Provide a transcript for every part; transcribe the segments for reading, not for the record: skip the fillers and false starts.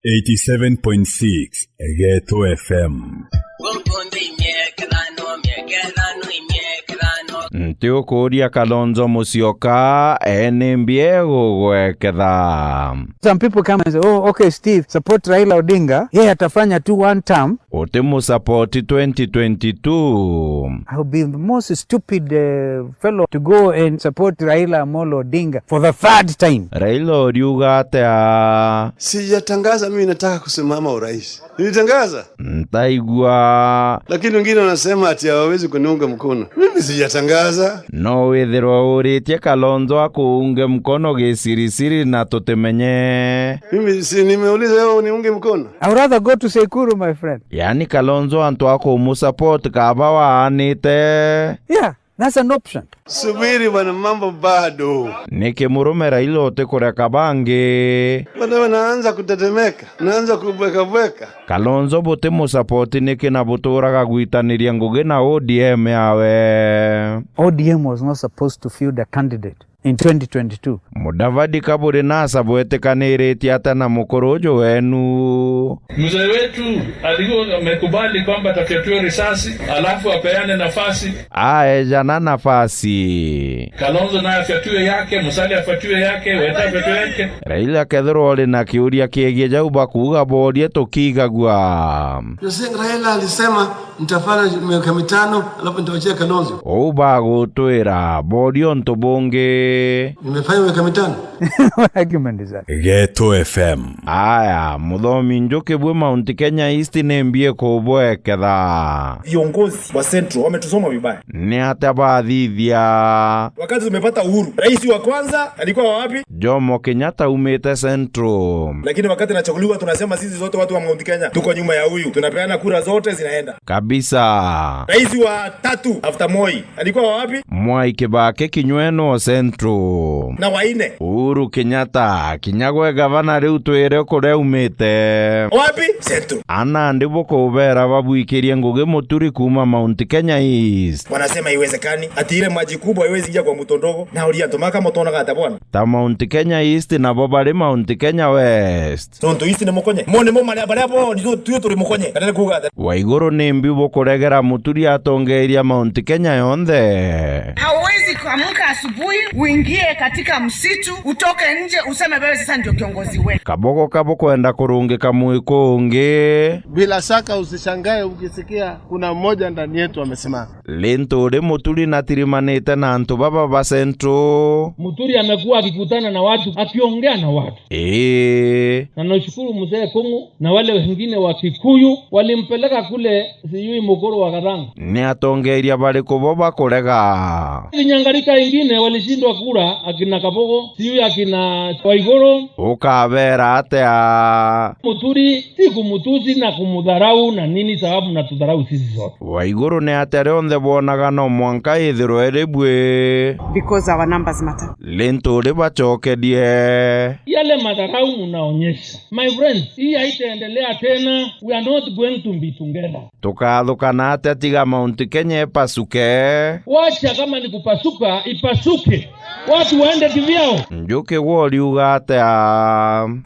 87.6 Geto FM. Ntio kuria Kalonzo Musyoka NMBA gweketha. Some people come and say, oh, okay, Steve, support Raila Odinga. Yeah, atafanya tu one term. Utimu support 2022. I will be the most stupid fellow to go and support Raila Amolo Odinga for the third time. Raila Odinga atea. Sijatangaza mimi nataka kusimama urais. Nilitangaza. Ntaigua. Lakini wengine wanasema ati hawawezi kuniunga mkono. Mimi sijatangaza. No withirwa uritie Kalonzo akuunge mkono gisirisiri na tutemenye. Mimi si nimeuliza wewe uniunge mkono. I would rather go to Sekuru, my friend. Yani Kalonzo antu ako umusupport kaba waanite. Yeah, that's an option. Subiri bwana, mambo bado. Nikimurume Raila ote kureka bangi. Bwana wanaanza kutetemeka, naanza kubweka. Kalonzo bote musupport niki na buturaga gwitaniria ngugi na ODM yawe. ODM was not supposed to field a candidate in 2022. Mudavadi kaburi nasa bwetekaniriti hata na mukorojo wenu. Mzee wetu alikuwa amekubali kwamba atafyatue risasi alafu apeane nafasi. Jana nafasi. Kalonzo naye afyatue yake, Musalia afyatue yake, Weta afyatue yake. Raila kethiro oli na kiuria kiegie jauba kuuga bodie tukigagwa. Raila alisema nitafanya miaka 5 alafu nitawachia Kalonzo. Oba gutwira bodie ntubunge. Nimefanya miaka 5. What argument is that? Geto FM. Muthomi Njuki bwe Mount Kenya East nembie kubweketha. Viongozi wa Central wametusoma vibaya. Ni hata baadhithia. Wakati tumepata uhuru, rais wa kwanza alikuwa wapi? Jomo Kenyatta umete Central. Lakini wakati anachaguliwa tunasema sisi zote watu wa Mount Kenya tuko nyuma ya huyu. Tunapeana kura zote zinaenda. Kabisa. Rais wa 3 after Moi alikuwa wapi? Mwai Kibaki Kinyweno Central. Na wa 4 Uhuru Kenyatta kinyagwe gavana riu twire kuria umete. Wapi? Central. Ana ndibo kubera babuikirie ngugi muturi kuma Mount Kenya East. Wanasema iwezekani ati ile maji kubwa iwezi ingia kwa mto ndogo na ulia tomaka motona gata bwana. Ta Mount Kenya East na bobari Mount Kenya West. Tonto East ne mukonye. Mone mo mali abare abo ni tu turi mukonye. Kana kugata. Waiguru ni mbibo kuregera muturi atongeria Mount Kenya yonde. Hauwezi kuamka asubuhi uingie katika msitu utoke nje useme wewe sasa ndio kiongozi wetu. Kaboko enda kurungika muikonge. Bila shaka usishangae ukisikia kuna mmoja ndani yetu amesema. Lentore muturi na tirimanete na antu baba ba Central. Muturi amekuwa akikutana na watu, akiongea na watu. Na nashukuru mzee Kongo na wale wengine wa Kikuyu walimpeleka kule sijui Mukoro wa Katanga. Ni atongeria bali kuboba kurega. Vinyangarika ingine walishindwa kura akina Kabogo, sijui akina Waigoro. Ukavera atea. Muturi si kumutuzi na kumudharau na nini sababu na tudharau sisi zote. Waiguru ni atere onde bonaga no mwanka ithiro erebwe. Because our numbers matter. Lento leba chokedie. Yale madharau unaonyesha. My friends, hii haitaendelea tena. We are not going to be together. Tukadhukana ate tiga Mount Kenya epasuke. Wacha kama ni kupasuka, ipasuke. Watu waende kivyao. Njuki woli ugate.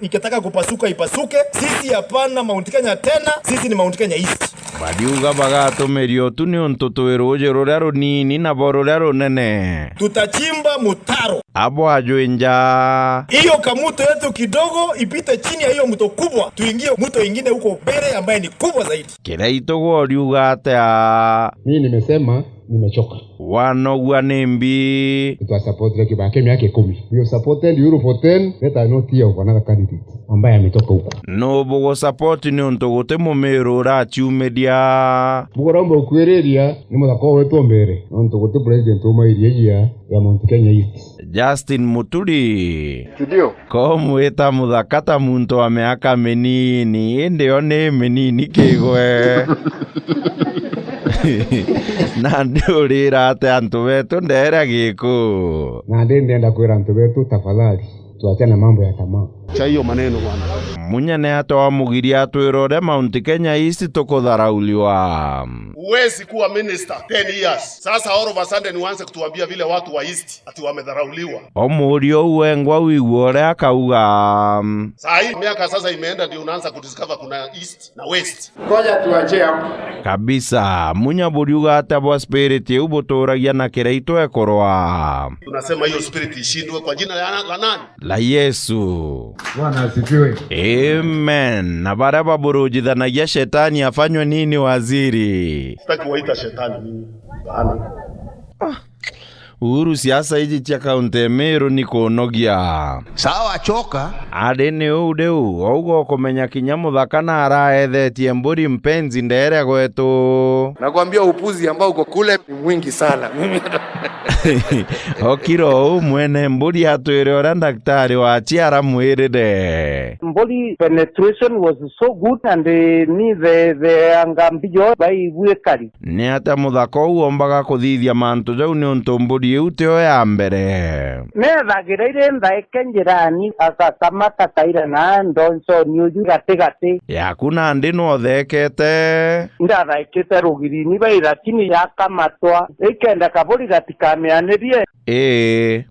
Ikitaka kupasuka ipasuke. Sisi hapana Mount Kenya tena. Sisi ni Mount Kenya East. Badiuga bagato merio tu ni ontotoeroje rorero nini na bororero nene. Tutachimba mutaro. Abo ajoenja. Hiyo kamuto yetu kidogo ipite chini ya hiyo mto kubwa. Tuingie mto ingine huko mbele ambaye ni kubwa zaidi. Kila ito woli ugate. Mimi nimesema nimechoka. Wano guanembi. Tutasupport Kibaki miaka 10. We supported Euro for 10. Let us not hear of another candidate ambaye ametoka huko. No bogo support ni ontogote momero ra chiumedia. Bugorombo ukwereria ni muthako wetu mbere. Ontogote president umairie ya Mount Kenya East. Justin Muturi. Ndio. Komweta muthakata muntu wa miaka menini ndio ni menini kigwe. Na ndurira ate antu betu ndera giko. Na ndenda kwira antu betu tafadhali tuachane mambo ya tamaa. cha hiyo maneno bwana. Munyane atoa mugiria atwirore Mount Kenya East tukutharauliwa. Uwezi kuwa minister 10 years. Sasa all of a sudden uanze kutuambia vile watu wa East ati wamedharauliwa. Omurio uengwa wiguore akauga. Saa hii miaka sasa imeenda ndio unaanza kudiscover kuna East na West. Ngoja tuache hapo. Kabisa, munya buriuga atabwa spirit ubuturagia na kireito ekorwa. Tunasema hiyo spirit ishindwe kwa jina la nani? La Yesu. Bwana asifiwe. Amen. Na bara baburujithanagia shetani afanywe nini waziri? Sitaki waita shetani mimi. Bana. Uhuru siasa hizi cha kaunti Meru ni kunogia. Sawa choka. Adene udeu, augo komenya kinyamu dhakana araethetie mburi mpenzi ndere gwetu. Nakwambia upuzi ambao uko kule ni mwingi sana. Okiro mwene mburi atwire ora daktari wa chiara mwiride. Body penetration was so good and ni the angambijo by wekari. Ni ata muthako uombaga kuthithia mantu jau ni untu mburi uteo ya mbere. Nethagireire ndaekenjerani akakamata kaira na ndonso niuju gate. Yakuna ndino thekete. Ndathaikite rugiri-ini bai lakini yakamatwa ikenda kaburi gatikameanirie.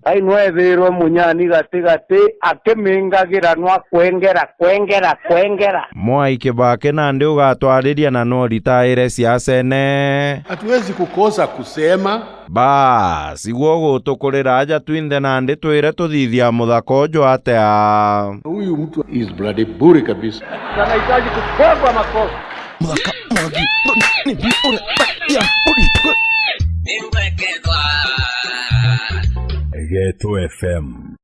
Ai nwethirwo munyani gate akimingagira nwa kwengera. Mwai Kibaki na ndi ugatwariria na no ritaire siasene. Hatuwezi kukosa kusema Basi guo tukurira aja twinde na ndi twire tuthithia muthako jo atea. huyu mtu is bloody bure kabisa. Anahitaji kupigwa makofi. Muthaka magi ni bure ya bure. Egeto FM.